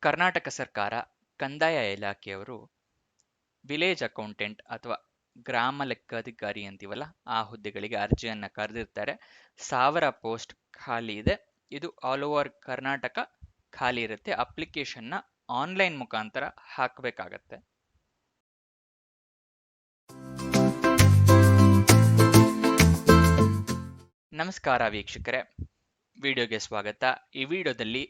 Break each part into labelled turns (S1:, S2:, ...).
S1: ಕರ್ನಾಟಕ ಸರ್ಕಾರ ಕಂದಾಯ ಇಲಾಖೆಯವರು ವಿಲೇಜ್ ಅಕೌಂಟೆಂಟ್ ಅಥವಾ ಗ್ರಾಮ ಲೆಕ್ಕಾಧಿಕಾರಿ ಅಂತೀವಲ್ಲ ಆ ಹುದ್ದೆಗಳಿಗೆ ಅರ್ಜಿಯನ್ನ ಕರೆದಿರ್ತಾರೆ. 1000 ಪೋಸ್ಟ್ ಖಾಲಿ ಇದೆ. ಇದು ಆಲ್ ಓವರ್ ಕರ್ನಾಟಕ ಖಾಲಿ ಇರುತ್ತೆ. ಅಪ್ಲಿಕೇಶನ್ನ ಆನ್ಲೈನ್ ಮುಖಾಂತರ ಹಾಕಬೇಕಾಗತ್ತೆ. ನಮಸ್ಕಾರ ವೀಕ್ಷಕರೇ, ವಿಡಿಯೋಗೆ ಸ್ವಾಗತ. ಈ ವಿಡಿಯೋದಲ್ಲಿ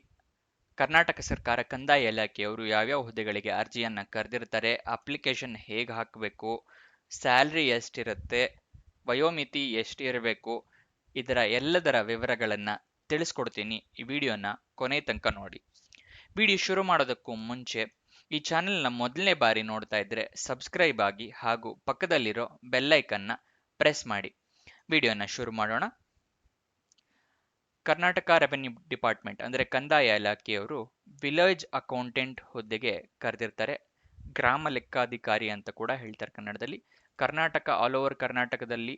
S1: ಕರ್ನಾಟಕ ಸರ್ಕಾರ ಕಂದಾಯ ಇಲಾಖೆಯವರು ಯಾವ್ಯಾವ ಹುದ್ದೆಗಳಿಗೆ ಅರ್ಜಿಯನ್ನ ಕರೆದಿರ್ತಾರೆ, ಅಪ್ಲಿಕೇಶನ್ ಹೇಗೆ ಹಾಕಬೇಕು, ಸ್ಯಾಲ್ರಿ ಎಷ್ಟಿರುತ್ತೆ, ವಯೋಮಿತಿ ಎಷ್ಟಿರಬೇಕು, ಇದರ ಎಲ್ಲದರ ವಿವರಗಳನ್ನ ತಿಳಿಸ್ಕೊಡ್ತೀನಿ. ಈ ವಿಡಿಯೋನ ಕೊನೆ ತನಕ ನೋಡಿ. ವಿಡಿಯೋ ಶುರು ಮಾಡೋದಕ್ಕೂ ಮುಂಚೆ ಈ ಚಾನೆಲ್ನ ಮೊದಲನೇ ಬಾರಿ ನೋಡ್ತಾ ಇದ್ರೆ ಸಬ್ಸ್ಕ್ರೈಬ್ ಆಗಿ ಹಾಗೂ ಪಕ್ಕದಲ್ಲಿರೋ ಬೆಲ್ಲೈಕನ್ನ ಪ್ರೆಸ್ ಮಾಡಿ. ವಿಡಿಯೋನ ಶುರು ಮಾಡೋಣ. ಕರ್ನಾಟಕ ರೆವೆನ್ಯೂ ಡಿಪಾರ್ಟ್ಮೆಂಟ್ ಅಂದರೆ ಕಂದಾಯ ಇಲಾಖೆಯವರು ವಿಲೇಜ್ ಅಕೌಂಟೆಂಟ್ ಹುದ್ದೆಗೆ ಕರೆದಿರ್ತಾರೆ. ಗ್ರಾಮ ಲೆಕ್ಕಾಧಿಕಾರಿ ಅಂತ ಕೂಡ ಹೇಳ್ತಾರೆ ಕನ್ನಡದಲ್ಲಿ. ಕರ್ನಾಟಕ ಆಲ್ ಓವರ್ ಕರ್ನಾಟಕದಲ್ಲಿ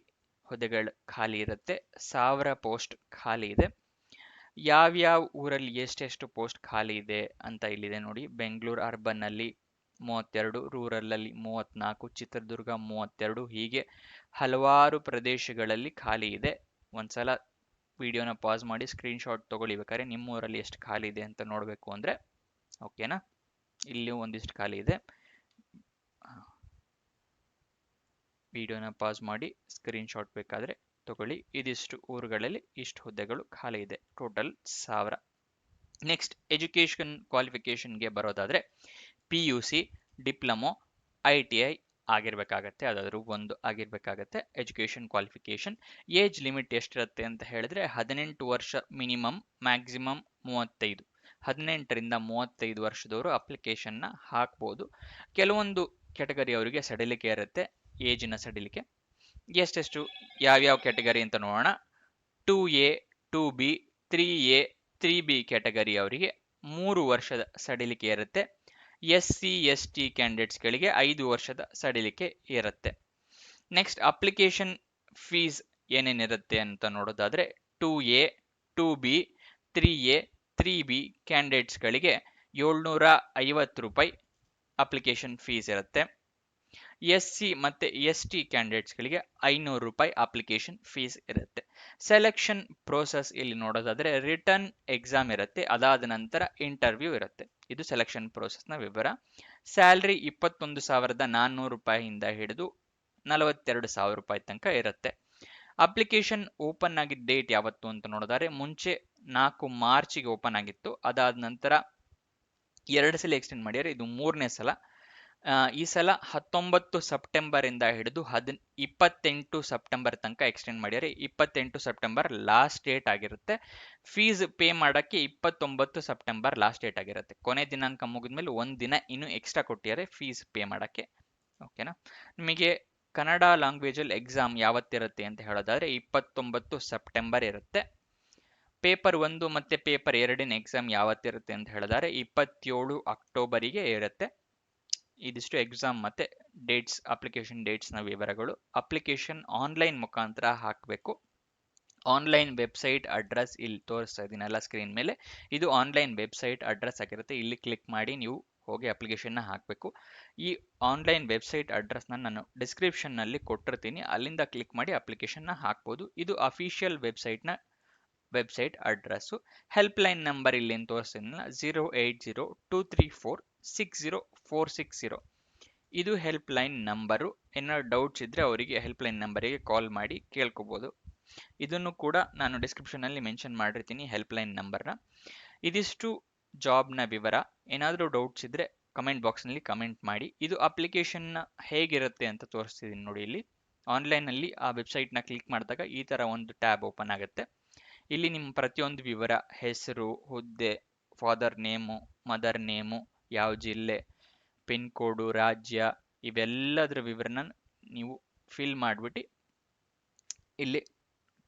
S1: ಹುದ್ದೆಗಳು ಖಾಲಿ ಇರುತ್ತೆ. 1000 ಪೋಸ್ಟ್ ಖಾಲಿ ಇದೆ. ಯಾವ್ಯಾವ ಊರಲ್ಲಿ ಎಷ್ಟೆಷ್ಟು ಪೋಸ್ಟ್ ಖಾಲಿ ಇದೆ ಅಂತ ಇಲ್ಲಿದೆ ನೋಡಿ. ಬೆಂಗಳೂರು ಅರ್ಬನ್ ಅಲ್ಲಿ 32, ರೂರಲ್ ಅಲ್ಲಿ 34, ಚಿತ್ರದುರ್ಗ 32, ಹೀಗೆ ಹಲವಾರು ಪ್ರದೇಶಗಳಲ್ಲಿ ಖಾಲಿ ಇದೆ. ಒಂದ್ಸಲ ವಿಡಿಯೋನ ಪಾಸ್ ಮಾಡಿ ಸ್ಕ್ರೀನ್ಶಾಟ್ ತಗೊಳ್ಳಿ. ಬೇಕಾದ್ರೆ ನಿಮ್ಮ ಊರಲ್ಲಿ ಎಷ್ಟು ಖಾಲಿ ಇದೆ ಅಂತ ನೋಡಬೇಕು ಅಂದ್ರೆ. ಓಕೆನಾ? ಇಲ್ಲಿ ಒಂದಿಷ್ಟು ಖಾಲಿ ಇದೆ. ವಿಡಿಯೋನ ಪಾಸ್ ಮಾಡಿ ಸ್ಕ್ರೀನ್ಶಾಟ್ ಬೇಕಾದ್ರೆ ತಗೊಳ್ಳಿ. ಇದಿಷ್ಟು ಊರುಗಳಲ್ಲಿ ಇಷ್ಟು ಹುದ್ದೆಗಳು ಖಾಲಿ ಇದೆ. ಟೋಟಲ್ 1000. ನೆಕ್ಸ್ಟ್ ಎಜುಕೇಶನ್ ಕ್ವಾಲಿಫಿಕೇಶನ್ಗೆ ಬರೋದಾದ್ರೆ PUC, ಡಿಪ್ಲೊಮೊ, ITI ಆಗಿರ್ಬೇಕಾಗತ್ತೆ. ಅದಾದ್ರೂ ಒಂದು ಆಗಿರ್ಬೇಕಾಗತ್ತೆ ಎಜುಕೇಶನ್ ಕ್ವಾಲಿಫಿಕೇಶನ್. ಏಜ್ ಲಿಮಿಟ್ ಎಷ್ಟಿರುತ್ತೆ ಅಂತ ಹೇಳಿದ್ರೆ 18 ವರ್ಷ ಮಿನಿಮಮ್, ಮ್ಯಾಕ್ಸಿಮಮ್ 35. 18ರಿಂದ 35 ವರ್ಷದವರು ಅಪ್ಲಿಕೇಶನ್ನ ಹಾಕ್ಬೋದು. ಕೆಲವೊಂದು ಕ್ಯಾಟಗರಿ ಅವರಿಗೆ ಸಡಿಲಿಕೆ ಇರುತ್ತೆ, ಏಜಿನ ಸಡಿಲಿಕೆ. ಎಷ್ಟೆಷ್ಟು ಯಾವ್ಯಾವ ಕ್ಯಾಟಗರಿ ಅಂತ ನೋಡೋಣ. 2A, 2B, 3A, 3B category ಅವರಿಗೆ 3 ವರ್ಷದ ಸಡಿಲಿಕೆ ಇರುತ್ತೆ. SC, ST ಕ್ಯಾಂಡಿಡೇಟ್ಸ್ಗಳಿಗೆ 5 ವರ್ಷದ ಸಡಿಲಿಕೆ ಇರುತ್ತೆ. ನೆಕ್ಸ್ಟ್ ಅಪ್ಲಿಕೇಶನ್ ಫೀಸ್ ಏನೇನಿರುತ್ತೆ ಅಂತ ನೋಡೋದಾದ್ರೆ 2A, 2B, 3A, 3B ಕ್ಯಾಂಡಿಡೇಟ್ಸ್ಗಳಿಗೆ 750 ರೂಪಾಯಿ ಅಪ್ಲಿಕೇಶನ್ ಫೀಸ್ ಇರುತ್ತೆ. SC ಮತ್ತೆ ST ಕ್ಯಾಂಡಿಡೇಟ್ಸ್ಗಳಿಗೆ 500 ರೂಪಾಯಿ ಅಪ್ಲಿಕೇಶನ್ ಫೀಸ್ ಇರುತ್ತೆ. ಸೆಲೆಕ್ಷನ್ ಪ್ರೋಸೆಸ್ ಇಲ್ಲಿ ನೋಡೋದಾದ್ರೆ ರಿಟರ್ನ್ ಎಕ್ಸಾಮ್ ಇರುತ್ತೆ, ಅದಾದ ನಂತರ ಇಂಟರ್ವ್ಯೂ ಇರುತ್ತೆ. ಇದು ಸೆಲೆಕ್ಷನ್ ಪ್ರೋಸೆಸ್ನ ವಿವರ. ಸ್ಯಾಲ್ರಿ 21,400 ರೂಪಾಯಿಯಿಂದ ಹಿಡಿದು 42,000 ರೂಪಾಯಿ ತನಕ ಇರುತ್ತೆ. ಅಪ್ಲಿಕೇಶನ್ ಓಪನ್ ಆಗಿದ್ದ ಡೇಟ್ ಯಾವತ್ತು ಅಂತ ನೋಡಿದರೆ ಮುಂಚೆ 4 ಮಾರ್ಚ್ಗೆ ಓಪನ್ ಆಗಿತ್ತು. ಅದಾದ ನಂತರ 2 ಸಲ ಎಕ್ಸ್ಟೆಂಡ್ ಮಾಡ್ಯಾರೆ. ಇದು 3ನೇ ಸಲ. ಈ ಸಲ 19 ಸೆಪ್ಟೆಂಬರ್ ಇಂದ ಹಿಡಿದು 28 ಸೆಪ್ಟೆಂಬರ್ ತನಕ ಎಕ್ಸ್ಟೆಂಡ್ ಮಾಡ್ಯಾರೆ. 28 ಸೆಪ್ಟೆಂಬರ್ ಲಾಸ್ಟ್ ಡೇಟ್ ಆಗಿರುತ್ತೆ. ಫೀಸ್ ಪೇ ಮಾಡಕ್ಕೆ 29 ಸೆಪ್ಟೆಂಬರ್ ಲಾಸ್ಟ್ ಡೇಟ್ ಆಗಿರುತ್ತೆ. ಕೊನೆ ದಿನಾಂಕ ಮುಗಿದ್ಮೇಲೆ ಒಂದ್ ದಿನ ಇನ್ನು ಎಕ್ಸ್ಟ್ರಾ ಕೊಟ್ಟಿದ್ದಾರೆ ಫೀಸ್ ಪೇ ಮಾಡಕ್ಕೆ. ಓಕೆನಾ? ನಿಮಗೆ ಕನ್ನಡ ಲ್ಯಾಂಗ್ವೇಜ್ ಅಲ್ಲಿ ಎಕ್ಸಾಮ್ ಯಾವತ್ತಿರುತ್ತೆ ಅಂತ ಹೇಳೋದಾದ್ರೆ 29 ಸೆಪ್ಟೆಂಬರ್ ಇರುತ್ತೆ. ಪೇಪರ್ 1 ಮತ್ತೆ ಪೇಪರ್ 2ನ ಎಕ್ಸಾಮ್ ಯಾವತ್ತಿರುತ್ತೆ ಅಂತ ಹೇಳಿದ್ರೆ 27 ಅಕ್ಟೋಬರಿಗೆ ಇರುತ್ತೆ. ಇದಿಷ್ಟು ಎಕ್ಸಾಮ್ ಮತ್ತೆ ಡೇಟ್ಸ್, ಅಪ್ಲಿಕೇಶನ್ ಡೇಟ್ಸ್ನ ವಿವರಗಳು. ಅಪ್ಲಿಕೇಶನ್ ಆನ್ಲೈನ್ ಮುಖಾಂತರ ಹಾಕಬೇಕು. ಆನ್ಲೈನ್ ವೆಬ್ಸೈಟ್ ಅಡ್ರೆಸ್ ಇಲ್ಲಿ ತೋರಿಸ್ತಾ ಇದೀನಲ್ಲ ಸ್ಕ್ರೀನ್ ಮೇಲೆ, ಇದು ಆನ್ಲೈನ್ ವೆಬ್ಸೈಟ್ ಅಡ್ರೆಸ್ ಆಗಿರುತ್ತೆ. ಇಲ್ಲಿ ಕ್ಲಿಕ್ ಮಾಡಿ ನೀವು ಹೋಗಿ ಅಪ್ಲಿಕೇಶನ್ನ ಹಾಕಬೇಕು. ಈ ಆನ್ಲೈನ್ ವೆಬ್ಸೈಟ್ ಅಡ್ರೆಸ್ನ ನಾನು ಡಿಸ್ಕ್ರಿಪ್ಷನ್ ನಲ್ಲಿ ಕೊಟ್ಟಿರ್ತೀನಿ, ಅಲ್ಲಿಂದ ಕ್ಲಿಕ್ ಮಾಡಿ ಅಪ್ಲಿಕೇಶನ್ನ ಹಾಕ್ಬೋದು. ಇದು ಅಫಿಷಿಯಲ್ ವೆಬ್ಸೈಟ್ನ website address. Help line number ಇಲ್ಲಿ ತೋರಿಸ್ತೀನಲ್ಲ 08023460460. ಇದು ಹೆಲ್ಪ್ ಲೈನ್ ನಂಬರು. ಏನಾದ್ರು ಡೌಟ್ಸ್ ಇದ್ರೆ ಅವರಿಗೆ ಹೆಲ್ಪ್ ಲೈನ್ ನಂಬರಿಗೆ ಕಾಲ್ ಮಾಡಿ ಕೇಳ್ಕೋಬಹುದು. ಇದನ್ನು ಕೂಡ ನಾನು ಡಿಸ್ಕ್ರಿಪ್ಷನ್ ಅಲ್ಲಿ ಮೆನ್ಷನ್ ಮಾಡಿರ್ತೀನಿ ಹೆಲ್ಪ್ ಲೈನ್ ನಂಬರ್ನ. ಇದಿಷ್ಟು ಜಾಬ್ನ ವಿವರ. ಏನಾದರೂ ಡೌಟ್ಸ್ ಇದ್ರೆ ಕಮೆಂಟ್ ಬಾಕ್ಸ್ ನಲ್ಲಿ ಕಮೆಂಟ್ ಮಾಡಿ. ಇದು ಅಪ್ಲಿಕೇಶನ್ ಹೇಗಿರುತ್ತೆ ಅಂತ ತೋರಿಸ್ತಿದ್ದೀನಿ ನೋಡಿ. ಇಲ್ಲಿ ಆನ್ಲೈನ್ ಅಲ್ಲಿ ಆ ವೆಬ್ಸೈಟ್ ನ ಕ್ಲಿಕ್ ಮಾಡಿದಾಗ ಈ ತರ ಒಂದು ಟ್ಯಾಬ್ ಓಪನ್ ಆಗುತ್ತೆ. ಇಲ್ಲಿ ನಿಮ್ಮ ಪ್ರತಿಯೊಂದು ವಿವರ, ಹೆಸರು, ಹುದ್ದೆ, ಫಾದರ್ ನೇಮು, ಮದರ್ ನೇಮು, ಯಾವ ಜಿಲ್ಲೆ, ಪಿನ್ ಕೋಡು, ರಾಜ್ಯ, ಇವೆಲ್ಲದರ ವಿವರನ ನೀವು ಫಿಲ್ ಮಾಡಿಬಿಟ್ಟು ಇಲ್ಲಿ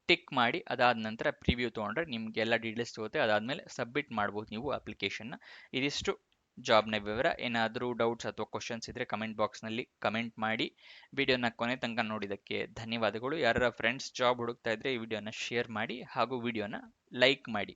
S1: ಟಿಕ್ ಮಾಡಿ ಅದಾದ ನಂತರ ಪ್ರಿವ್ಯೂ ತೊಗೊಂಡ್ರೆ ನಿಮ್ಗೆ ಎಲ್ಲ ಡೀಟೇಲ್ಸ್ ಸಿಗುತ್ತೆ. ಅದಾದ್ಮೇಲೆ ಸಬ್ಮಿಟ್ ಮಾಡ್ಬೋದು ನೀವು ಅಪ್ಲಿಕೇಶನ್ನ. ಇದಿಷ್ಟು ಜಾಬ್ನ ವಿವರ. ಏನಾದರೂ ಡೌಟ್ಸ್ ಅಥವಾ ಕ್ವಶನ್ಸ್ ಇದ್ರೆ ಕಮೆಂಟ್ ಬಾಕ್ಸ್ನಲ್ಲಿ ಕಮೆಂಟ್ ಮಾಡಿ. ವಿಡಿಯೋನ ಕೊನೆ ತನಕ ನೋಡಿದ್ದಕ್ಕೆ ಧನ್ಯವಾದಗಳು. ಯಾರ ಫ್ರೆಂಡ್ಸ್ ಜಾಬ್ ಹುಡುಕ್ತಾ ಇದ್ರೆ ಈ ವಿಡಿಯೋನ ಶೇರ್ ಮಾಡಿ ಹಾಗೂ ವಿಡಿಯೋನ ಲೈಕ್ ಮಾಡಿ.